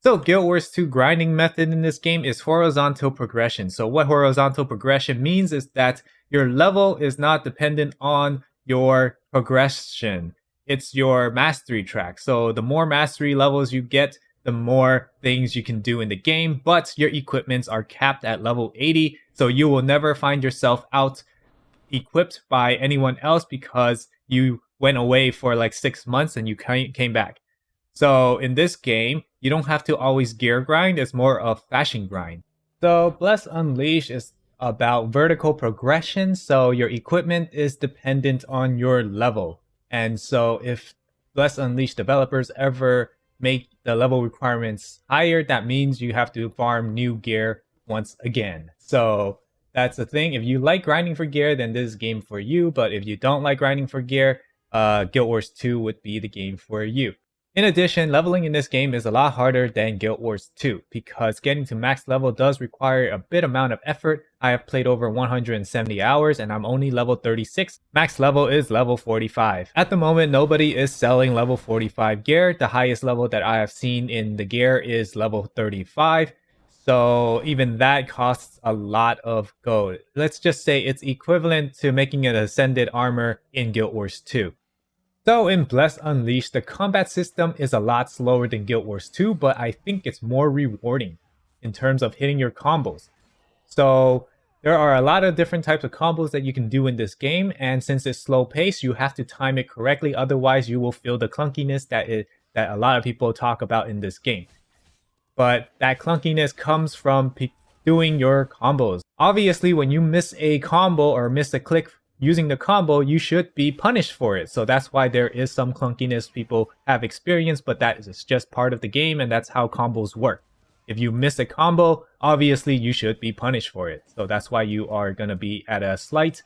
So Guild Wars 2 grinding method in this game is horizontal progression. So what horizontal progression means is that your level is not dependent on your progression. It's your mastery track. So the more mastery levels you get, the more things you can do in the game, but your equipments are capped at level 80. So you will never find yourself out equipped by anyone else because you went away for like 6 months and you came back. So in this game, you don't have to always gear grind, it's more of fashion grind. So Bless Unleashed is about vertical progression, so your equipment is dependent on your level. And so if Bless Unleashed developers ever make the level requirements higher, that means you have to farm new gear once again. So that's the thing. If you like grinding for gear, then this is game for you. But if you don't like grinding for gear, Guild Wars 2 would be the game for you. In addition, leveling in this game is a lot harder than Guild Wars 2 because getting to max level does require a bit amount of effort. I have played over 170 hours and I'm only level 36. Max level is level 45. At the moment, nobody is selling level 45 gear. The highest level that I have seen in the gear is level 35. So even that costs a lot of gold. Let's just say it's equivalent to making an ascended armor in Guild Wars 2. So in Bless Unleashed, the combat system is a lot slower than Guild Wars 2, but I think it's more rewarding in terms of hitting your combos. So there are a lot of different types of combos that you can do in this game, and since it's slow paced, you have to time it correctly, otherwise you will feel the clunkiness that a lot of people talk about in this game. But that clunkiness comes from doing your combos. Obviously, when you miss a combo or miss a click using the combo, you should be punished for it. So that's why there is some clunkiness people have experienced, but that is just part of the game and that's how combos work. If you miss a combo, obviously you should be punished for it. So that's why you are going to be at a slight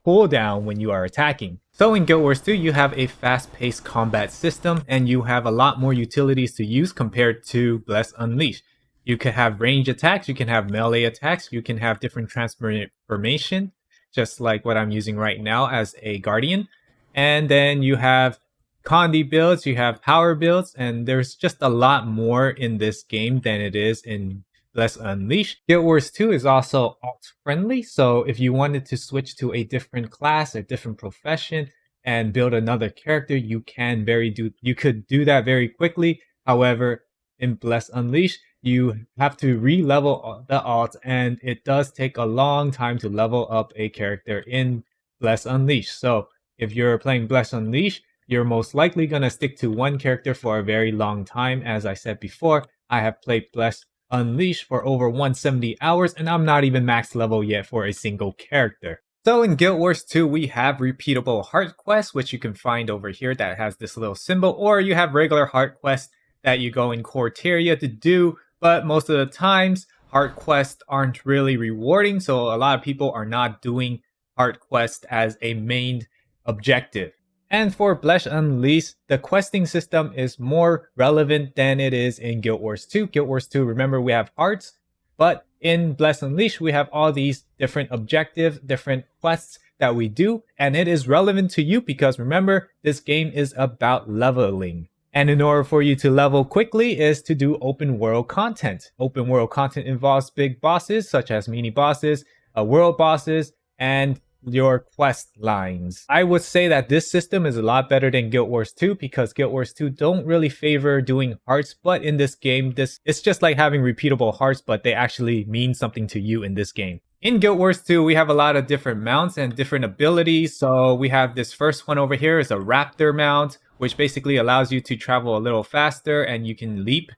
cooldown when you are attacking. So in Guild Wars 2, you have a fast-paced combat system and you have a lot more utilities to use compared to Bless Unleashed. You can have range attacks, you can have melee attacks, you can have different transformation, just like what I'm using right now as a Guardian. And then you have Condi builds, you have power builds, and there's just a lot more in this game than it is in Bless Unleashed. Guild Wars 2 is also alt friendly, so if you wanted to switch to a different class, a different profession, and build another character, you could do that very quickly. However, in Bless Unleashed, you have to re-level the alt, and it does take a long time to level up a character in Bless Unleashed. So if you're playing Bless Unleashed, you're most likely going to stick to one character for a very long time. As I said before, I have played Bless Unleashed for over 170 hours, and I'm not even max level yet for a single character. So in Guild Wars 2, we have repeatable heart quests, which you can find over here that has this little symbol, or you have regular heart quests that you go in Corteria to do, but most of the times, heart quests aren't really rewarding, so a lot of people are not doing heart quests as a main objective. And for Bless Unleashed, the questing system is more relevant than it is in Guild Wars 2. Guild Wars 2, remember, we have hearts, but in Bless Unleashed, we have all these different objectives, different quests that we do, and it is relevant to you because remember, this game is about leveling. And in order for you to level quickly is to do open world content. Open world content involves big bosses such as mini bosses, world bosses, and your quest lines. I would say that this system is a lot better than Guild Wars 2 because Guild Wars 2 don't really favor doing hearts, but in this game, it's just like having repeatable hearts, but they actually mean something to you in this game. In Guild Wars 2, we have a lot of different mounts and different abilities. So we have this first one over here is a raptor mount, which basically allows you to travel a little faster and you can leap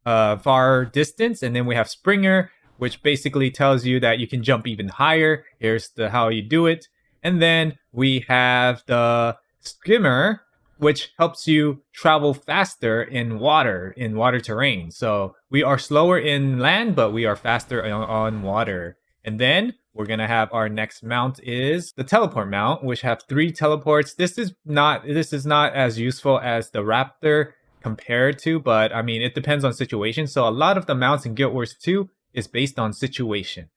far distance. And then we have Springer, which basically tells you that you can jump even higher. Here's how you do it. And then we have the Skimmer, which helps you travel faster in water terrain. So we are slower in land, but we are faster on water. And then we're going to have our next mount is the teleport mount, which have 3 teleports. This is not as useful as the Raptor compared to, but I mean, it depends on situation. So a lot of the mounts in Guild Wars 2 is based on situation.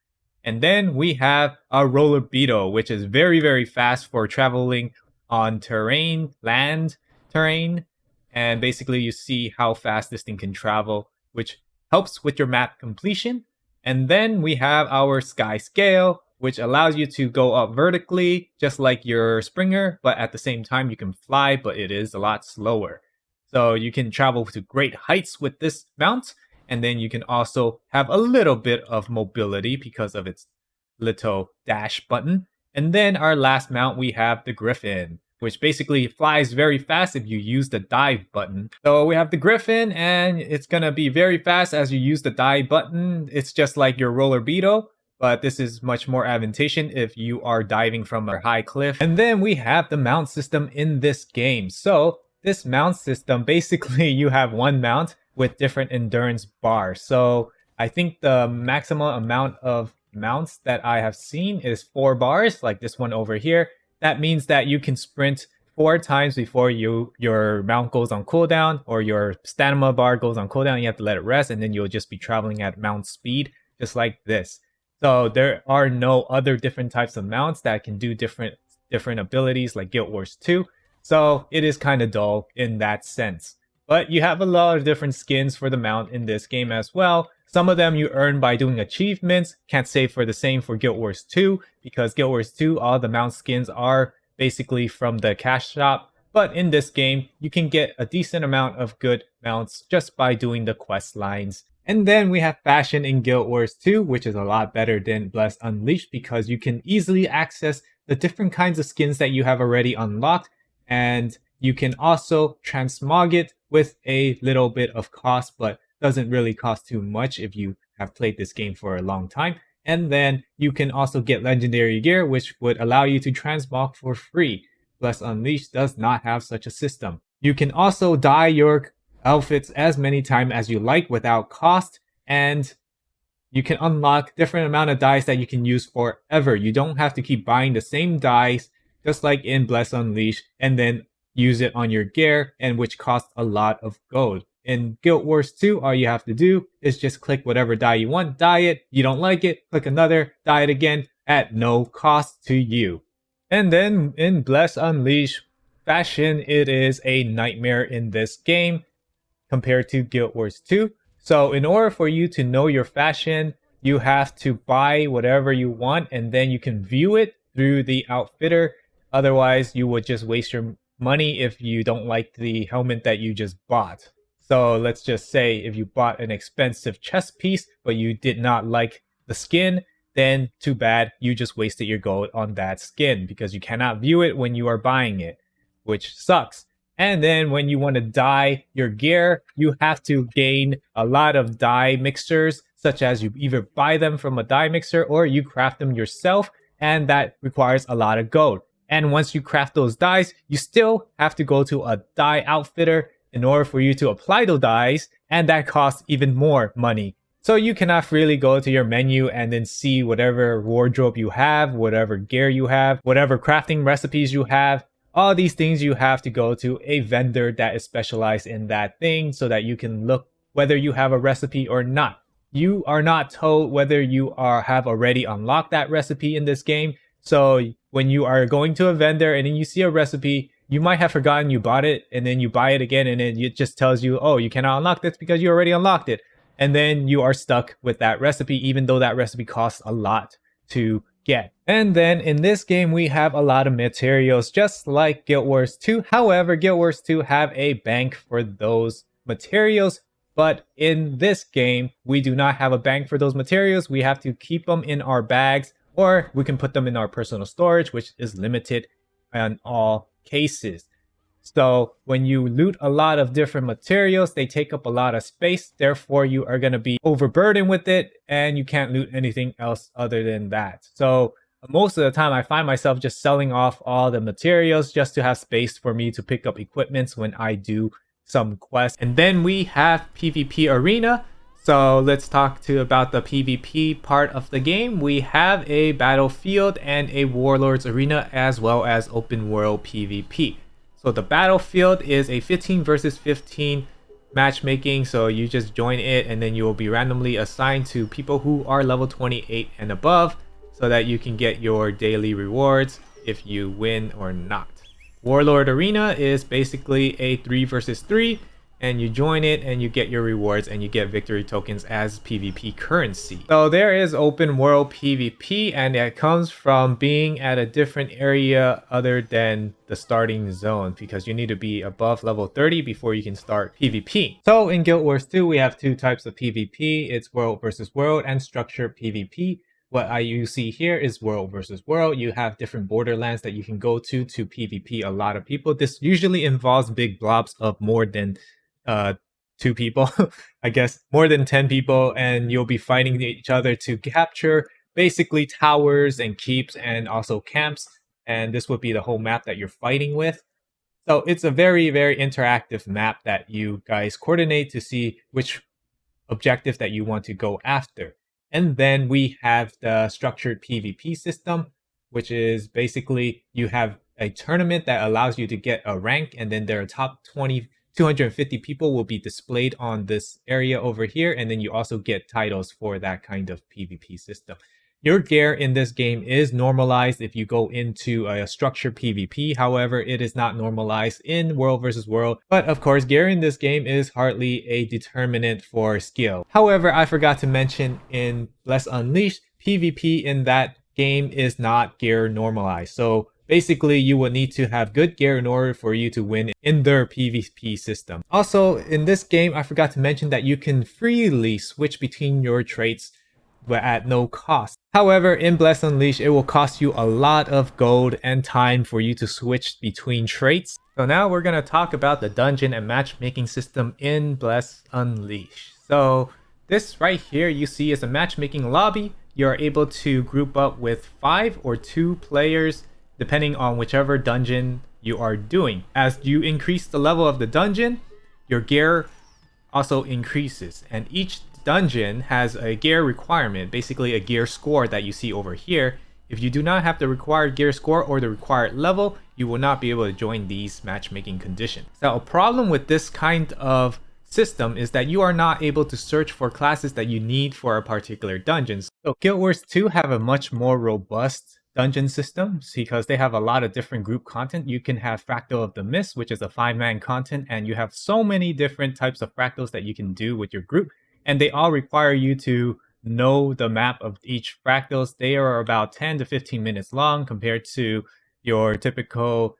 And then we have a Roller Beetle, which is very, very fast for traveling on terrain, land terrain. And basically you see how fast this thing can travel which helps with your map completion. And then we have our sky scale, which allows you to go up vertically, just like your Springer, but at the same time you can fly, but it is a lot slower. So you can travel to great heights with this mount, and then you can also have a little bit of mobility because of its little dash button. And then our last mount, we have the Griffin, which basically flies very fast if you use the dive button. So we have the Griffin, and it's gonna be very fast as you use the dive button. It's just like your roller beetle, but this is much more advantageous if you are diving from a high cliff. And then we have the mount system in this game. So this mount system, basically you have one mount with different endurance bars. So I think the maximum amount of mounts that I have seen is 4 bars, like this one over here. That means that you can sprint 4 times before your mount goes on cooldown, or your stamina bar goes on cooldown. You have to let it rest, and then you'll just be traveling at mount speed, just like this. So there are no other different types of mounts that can do different abilities like Guild Wars 2. So it is kind of dull in that sense. But you have a lot of different skins for the mount in this game as well. Some of them you earn by doing achievements. Can't say for the same for Guild Wars 2, because Guild Wars 2, all the mount skins are basically from the cash shop. But in this game, you can get a decent amount of good mounts just by doing the quest lines. And then we have fashion in Guild Wars 2, which is a lot better than Bless Unleashed, because you can easily access the different kinds of skins that you have already unlocked, and you can also transmog it with a little bit of cost, but doesn't really cost too much if you have played this game for a long time. And then you can also get legendary gear, which would allow you to transmog for free. Bless Unleashed does not have such a system. You can also dye your outfits as many times as you like without cost, and you can unlock different amount of dyes that you can use forever. You don't have to keep buying the same dyes, just like in Bless Unleashed, and then use it on your gear, and which costs a lot of gold. In Guild Wars 2, all you have to do is just click whatever dye you want, dye it. You don't like it, click another, dye it again at no cost to you. And then in Bless Unleashed, fashion, it is a nightmare in this game compared to Guild Wars 2. So in order for you to know your fashion, you have to buy whatever you want, and then you can view it through the outfitter. Otherwise, you would just waste your money if you don't like the helmet that you just bought. So let's just say if you bought an expensive chest piece, but you did not like the skin, then too bad, you just wasted your gold on that skin, because you cannot view it when you are buying it, which sucks. And then when you want to dye your gear, you have to gain a lot of dye mixtures, such as you either buy them from a dye mixer or you craft them yourself, and that requires a lot of gold. And once you craft those dyes, you still have to go to a dye outfitter in order for you to apply those dyes, and that costs even more money. So you cannot really go to your menu and then see whatever wardrobe you have, whatever gear you have, whatever crafting recipes you have. All these things you have to go to a vendor that is specialized in that thing, so that you can look whether you have a recipe or not. You are not told whether you have already unlocked that recipe in this game. So when you are going to a vendor and then you see a recipe, you might have forgotten you bought it, and then you buy it again, and then it just tells you, oh, you cannot unlock this because you already unlocked it. And then you are stuck with that recipe, even though that recipe costs a lot to get. And then in this game, we have a lot of materials, just like Guild Wars 2. However, Guild Wars 2 have a bank for those materials, but in this game, we do not have a bank for those materials. We have to keep them in our bags, or we can put them in our personal storage, which is limited in all cases. So when you loot a lot of different materials, they take up a lot of space. Therefore, you are going to be overburdened with it, and you can't loot anything else other than that. So most of the time, I find myself just selling off all the materials just to have space for me to pick up equipments when I do some quests. And then we have PvP Arena. So let's talk about the PvP part of the game. We have a battlefield and a Warlords Arena, as well as open world PvP. So the battlefield is a 15 versus 15 matchmaking. So you just join it, and then you will be randomly assigned to people who are level 28 and above, so that you can get your daily rewards if you win or not. Warlord Arena is basically a 3 versus 3. and you join it and you get your rewards and you get victory tokens as PvP currency. So there is open world PvP, and it comes from being at a different area other than the starting zone, because you need to be above level 30 before you can start PvP. So in Guild Wars 2, we have two types of PvP. It's world versus world and structured PvP. What you see here is world versus world. You have different borderlands that you can go to PvP a lot of people. This usually involves big blobs of more than uh, 2 people, I guess more than 10 people, and you'll be fighting each other to capture basically towers and keeps and also camps. And this would be the whole map that you're fighting with. So it's a very, very interactive map that you guys coordinate to see which objective that you want to go after. And then we have the structured PvP system, which is basically you have a tournament that allows you to get a rank, and then there are top 250 people will be displayed on this area over here, and then you also get titles for that kind of PvP system. Your gear in this game is normalized if you go into a structured PvP. However, it is not normalized in World vs. World. But of course, gear in this game is hardly a determinant for skill. However, I forgot to mention in Bless Unleashed, PvP in that game is not gear normalized. So basically, you will need to have good gear in order for you to win in their PvP system. Also, in this game, I forgot to mention that you can freely switch between your traits but at no cost. However, in Bless Unleashed, it will cost you a lot of gold and time for you to switch between traits. So now we're going to talk about the dungeon and matchmaking system in Bless Unleashed. So this right here you see is a matchmaking lobby. You're able to group up with 5 or 2 players depending on whichever dungeon you are doing. As you increase the level of the dungeon, your gear also increases, and each dungeon has a gear requirement, basically a gear score that you see over here. If you do not have the required gear score or the required level, you will not be able to join these matchmaking conditions. Now, a problem with this kind of system is that you are not able to search for classes that you need for a particular dungeon. So Guild Wars 2 have a much more robust dungeon system because they have a lot of different group content. You can have Fractal of the Mist, which is a 5-man content, and you have so many different types of fractals that you can do with your group, and they all require you to know the map of each fractals. They are about 10 to 15 minutes long compared to your typical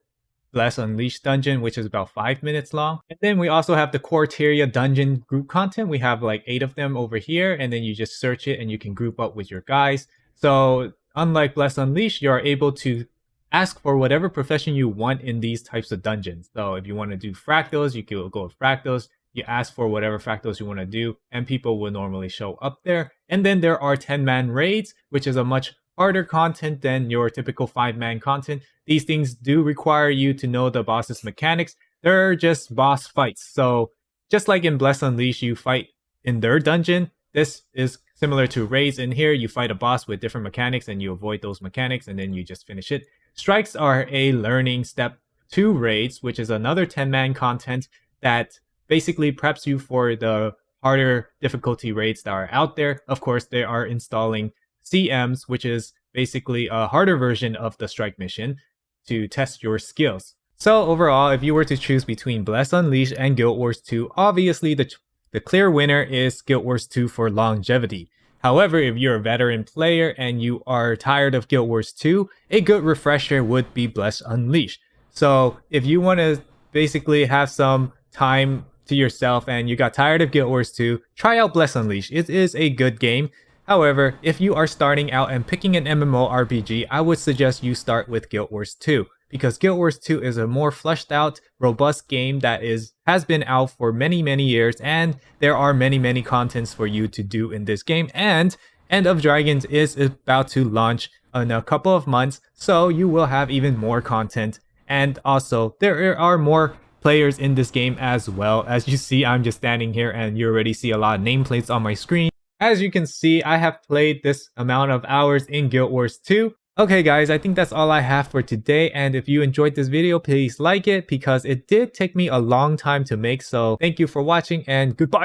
Bless Unleashed dungeon, which is about 5 minutes long. And then we also have the Quarteria dungeon group content. We have like 8 of them over here, and then you just search it and you can group up with your guys. So unlike Bless Unleashed, you are able to ask for whatever profession you want in these types of dungeons. So if you want to do fractals, you can go with fractals. You ask for whatever fractals you want to do, and people will normally show up there. And then there are 10-man raids, which is a much harder content than your typical 5-man content. These things do require you to know the boss's mechanics. They're just boss fights. So just like in Bless Unleashed, you fight in their dungeon. This is similar to raids. In here, you fight a boss with different mechanics and you avoid those mechanics and then you just finish it. Strikes are a learning step to raids, which is another 10-man content that basically preps you for the harder difficulty raids that are out there. Of course, they are installing CMs, which is basically a harder version of the strike mission to test your skills. So overall, if you were to choose between Bless Unleashed and Guild Wars 2, obviously the clear winner is Guild Wars 2 for longevity. However, if you're a veteran player and you are tired of Guild Wars 2, a good refresher would be Bless Unleashed. So if you want to basically have some time to yourself and you got tired of Guild Wars 2, try out Bless Unleashed. It is a good game. However, if you are starting out and picking an MMORPG, I would suggest you start with Guild Wars 2, because Guild Wars 2 is a more fleshed out, robust game that has been out for many years, and there are many contents for you to do in this game. And End of Dragons is about to launch in a couple of months, so you will have even more content. And also, there are more players in this game as well. As you see, I'm just standing here and you already see a lot of nameplates on my screen. As you can see, I have played this amount of hours in Guild Wars 2. Okay guys, I think that's all I have for today, and if you enjoyed this video, please like it because it did take me a long time to make, so thank you for watching and goodbye!